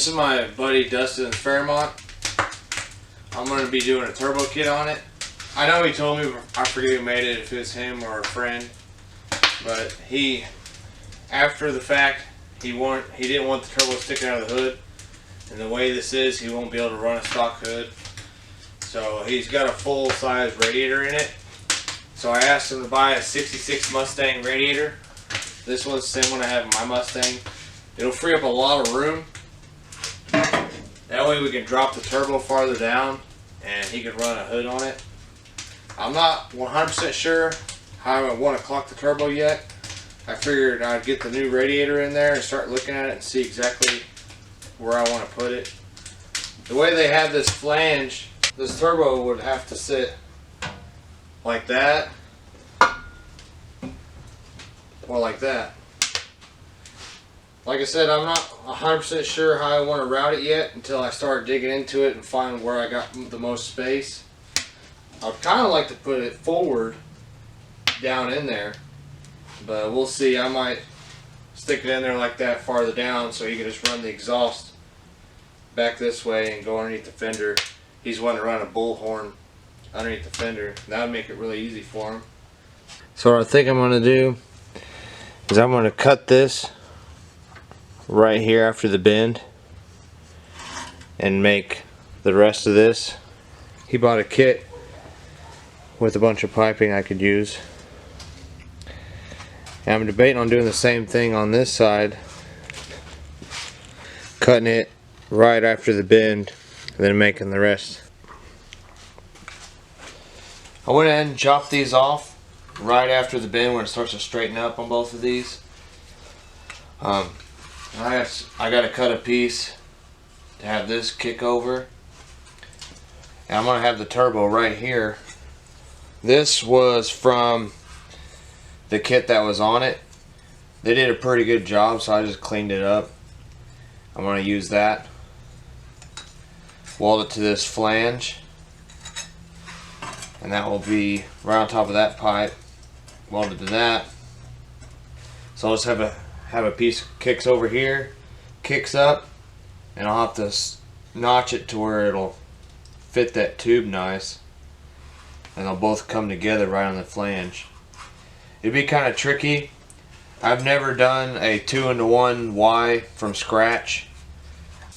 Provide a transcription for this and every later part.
This is my buddy Dustin's Fairmont. I'm going to be doing a turbo kit on it. I know he told me, I forget who made it, if it was him or a friend, but he, after the fact, he didn't want the turbo sticking out of the hood, and the way this is, he won't be able to run a stock hood. So he's got a full-size radiator in it. So I asked him to buy a 66 Mustang radiator. This one's the same one I have in my Mustang. It'll free up a lot of room. That way we can drop the turbo farther down and he can run a hood on it. I'm not 100% sure how I want to clock the turbo yet. I figured I'd get the new radiator in there and start looking at it and see exactly where I want to put it. The way they have this flange, this turbo would have to sit like that or like that. Like I said, I'm not 100% sure how I want to route it yet until I start digging into it and find where I got the most space. I'd kind of like to put it forward down in there, but we'll see. I might stick it in there like that farther down so he can just run the exhaust back this way and go underneath the fender. He's wanting to run a bullhorn underneath the fender. That would make it really easy for him. So what I think I'm going to do is I'm going to cut this right here after the bend and make the rest of this. He bought a kit with a bunch of piping I could use, and I'm debating on doing the same thing on this side, cutting it right after the bend and then making the rest. I went ahead and chopped these off right after the bend when it starts to straighten up on both of these. I got to cut a piece to have this kick over, and I'm going to have the turbo right here. This was from the kit that was on it. They did a pretty good job, so I just cleaned it up. I'm going to use that, weld it to this flange, and that will be right on top of that pipe, welded to that. So I'll just have a piece kicks over here, kicks up, and I'll have to notch it to where it'll fit that tube nice, and they'll both come together right on the flange. It'd be kind of tricky. I've never done a 2-in-1 Y from scratch.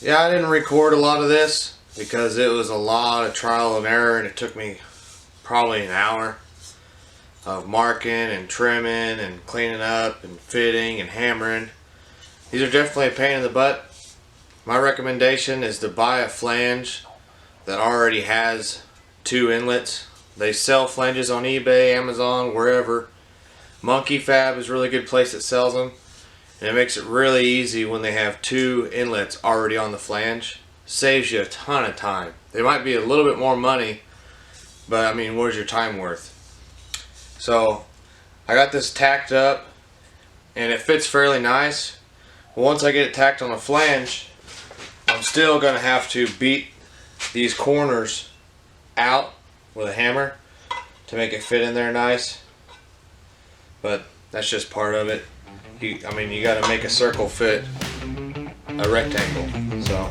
Yeah, I didn't record a lot of this because it was a lot of trial and error, and it took me probably an hour of marking and trimming and cleaning up and fitting and hammering. These are definitely a pain in the butt. My recommendation is to buy a flange that already has 2 inlets. They sell flanges on eBay, Amazon, wherever. Monkey Fab is a really good place that sells them, and it makes it really easy when they have 2 inlets already on the flange. Saves you a ton of time. They might be a little bit more money, but I mean, what is your time worth? So I got this tacked up and it fits fairly nice. Once I get it tacked on the flange, I'm still going to have to beat these corners out with a hammer to make it fit in there nice. But that's just part of it. I mean, you got to make a circle fit a rectangle. So.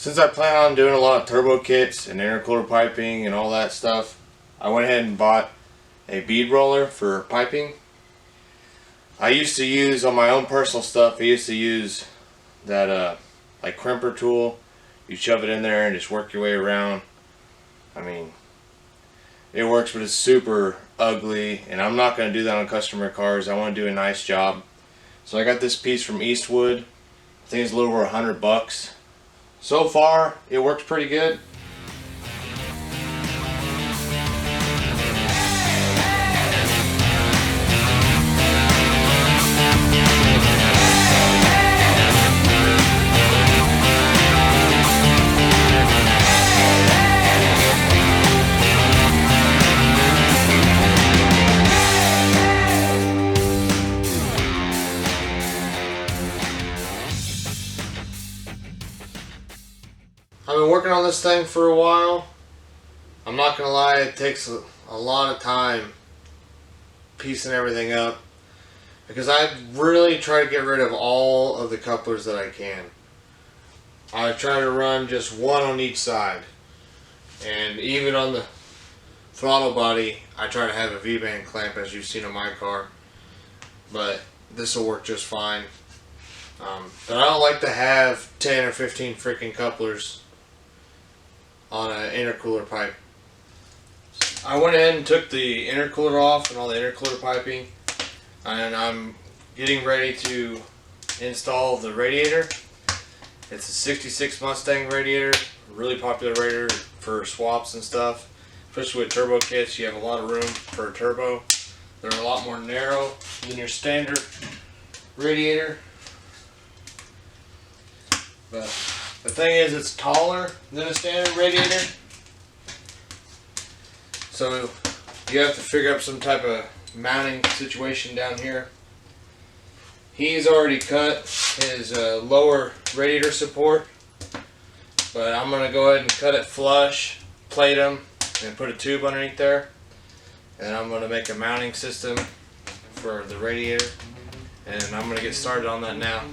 Since I plan on doing a lot of turbo kits and intercooler piping and all that stuff, I went ahead and bought a bead roller for piping. I used to use, on my own personal stuff, I used to use that like crimper tool. You shove it in there and just work your way around. I mean, it works, but it's super ugly, and I'm not going to do that on customer cars. I want to do a nice job. So I got this piece from Eastwood. I think it's a little over $100. So far, it works pretty good. I've been working on this thing for a while. I'm not gonna lie, it takes a lot of time piecing everything up, because I really try to get rid of all of the couplers that I can. I try to run just one on each side, and even on the throttle body I try to have a V-band clamp, as you've seen on my car, but this will work just fine. But I don't like to have 10 or 15 freaking couplers on an intercooler pipe. I went ahead and took the intercooler off and all the intercooler piping, and I'm getting ready to install the radiator. It's a 66 Mustang radiator, a really popular radiator for swaps and stuff, especially with turbo kits. You have a lot of room for a turbo. They're a lot more narrow than your standard radiator, but the thing is, it's taller than a standard radiator, so you have to figure out some type of mounting situation down here. He's already cut his lower radiator support, but I'm going to go ahead and cut it flush, plate them, and put a tube underneath there. And I'm going to make a mounting system for the radiator, and I'm going to get started on that now.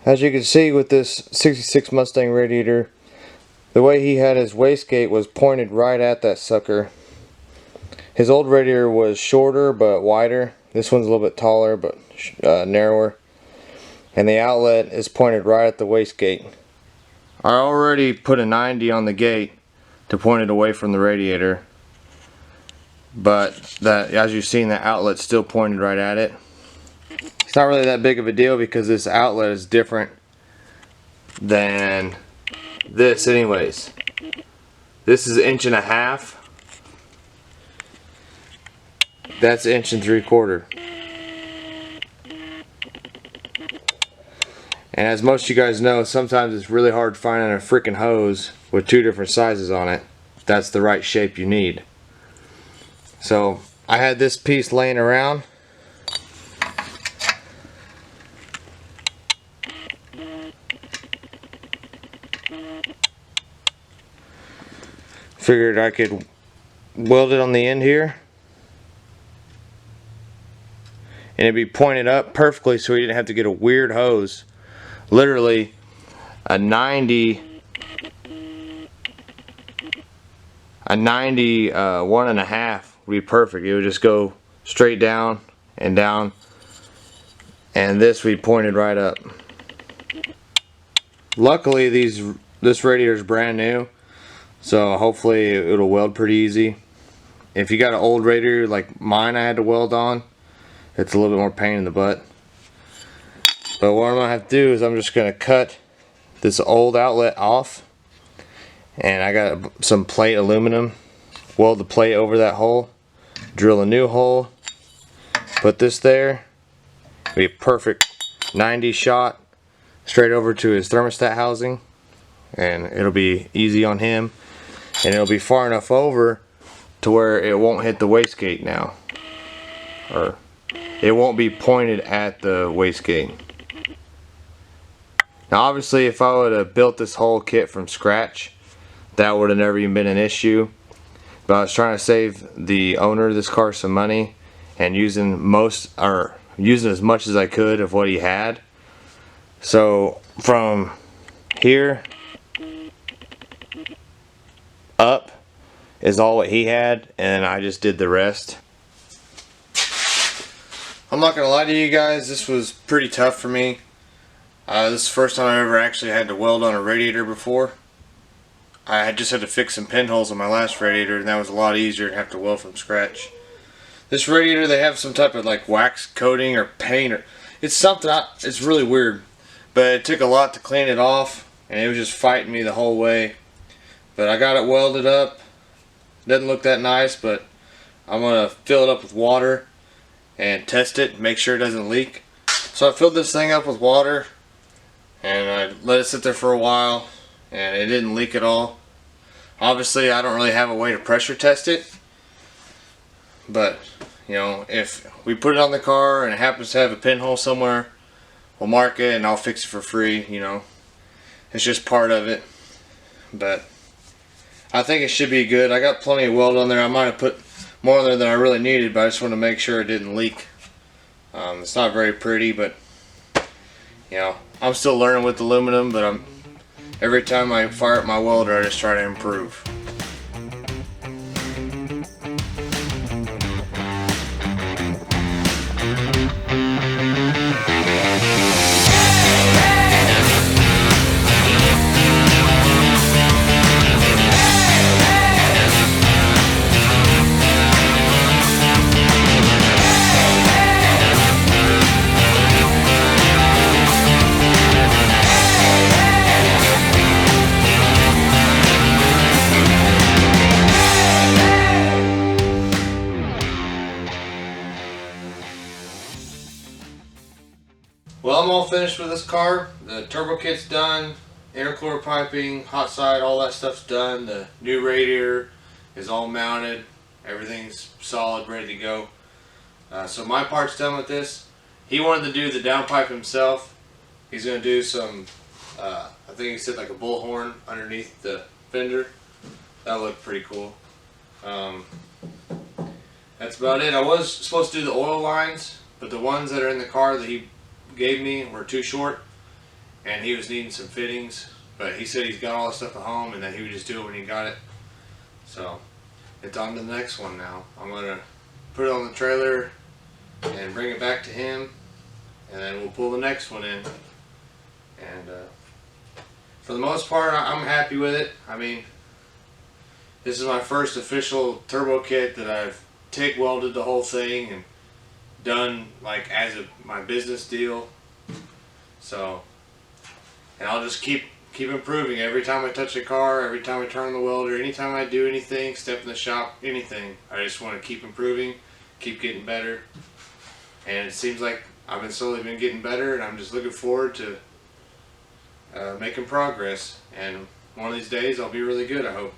As you can see with this 66 Mustang radiator, the way he had his wastegate was pointed right at that sucker. His old radiator was shorter but wider. This one's a little bit taller but narrower. And the outlet is pointed right at the wastegate. I already put a 90 on the gate to point it away from the radiator, but that, as you've seen, the outlet's still pointed right at it. It's not really that big of a deal because this outlet is different than this anyways. This is 1.5 inches. That's 1 3/4 inches. And as most of you guys know, sometimes it's really hard finding a freaking hose with 2 different sizes on it. That's the right shape you need. So I had this piece laying around. figured I could weld it on the end here, and it'd be pointed up perfectly so we didn't have to get a weird hose. Literally a 91.5 would be perfect. It would just go straight down and down, and this we pointed right up. Luckily this radiator is brand new, so hopefully it'll weld pretty easy. If you got an old radiator like mine I had to weld on, it's a little bit more pain in the butt. But what I'm going to have to do is I'm just going to cut this old outlet off, and I got some plate aluminum, weld the plate over that hole, drill a new hole, put this there, be a perfect 90 shot straight over to his thermostat housing, and it'll be easy on him, and it'll be far enough over to where it won't hit the wastegate now, or it won't be pointed at the wastegate. Now obviously if I would have built this whole kit from scratch, that would have never even been an issue, but I was trying to save the owner of this car some money and using as much as I could of what he had. So from here up is all what he had, and I just did the rest. I'm not gonna lie to you guys, this was pretty tough for me. This is the first time I ever actually had to weld on a radiator before. I just had to fix some pinholes on my last radiator, and that was a lot easier to have to weld from scratch. This radiator, they have some type of like wax coating or paint, or it's something, it's really weird. But it took a lot to clean it off, and it was just fighting me the whole way. But I got it welded up. Doesn't look that nice, but I'm gonna fill it up with water and test it, make sure it doesn't leak. So I filled this thing up with water, and I let it sit there for a while, and it didn't leak at all. Obviously I don't really have a way to pressure test it, but you know, if we put it on the car and it happens to have a pinhole somewhere, we'll mark it and I'll fix it for free. You know, it's just part of it. But I think it should be good. I got plenty of weld on there. I might have put more on there than I really needed, but I just want to make sure it didn't leak. It's not very pretty, but you know, I'm still learning with aluminum, but every time I fire up my welder, I just try to improve. Well, I'm all finished with this car. The turbo kit's done, intercooler piping, hot side, all that stuff's done. The new radiator is all mounted. Everything's solid, ready to go. So my part's done with this. He wanted to do the downpipe himself. He's going to do some, I think he said like a bullhorn underneath the fender. That looked pretty cool. That's about it. I was supposed to do the oil lines, but the ones that are in the car that he gave me were too short, and he was needing some fittings, but he said he's got all the stuff at home and that he would just do it when he got it. So it's on to the next one now. I'm gonna put it on the trailer and bring it back to him, and then we'll pull the next one in. And for the most part, I'm happy with it. I mean, this is my first official turbo kit that I've TIG welded the whole thing and done like as my business deal. So, and I'll just keep improving every time I touch a car, every time I turn the welder, anytime I do anything, step in the shop, anything. I just want to keep improving, keep getting better, and it seems like I've been slowly getting better, and I'm just looking forward to making progress. And one of these days I'll be really good, I hope.